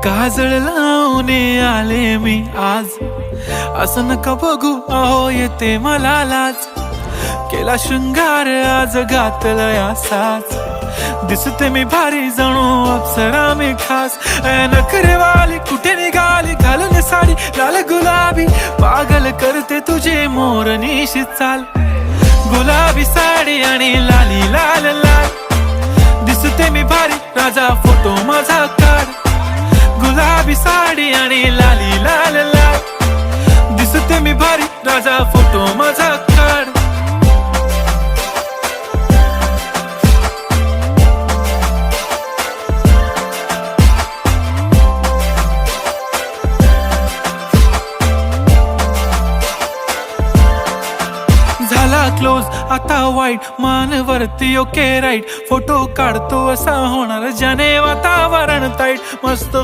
काजळ लावून आले मी आज, असं नका बघू अहो येते मला लाज. केला शृंगार आज घातला असाच, दिसते मी भारी जणू अप्सरा मी खास. नखरेवाली कुठे निघाली घालून साडी लाल गुलाबी, पागल करते तुझे मोरनीशी चाल. गुलाबी साडी आणि लाली लाल लाल, दिसते मी भारी राजा फोटो माझा काढ. गुलाबी साडी आणि लाली लाल लाल, दिसते मी भारी राजा फोटो माझा काढ. झाला क्लोज आता वाईट, मान वरती ओके राईट. फोटो काढतो असा होणार ज्याने वातावरण ताईट. मस्त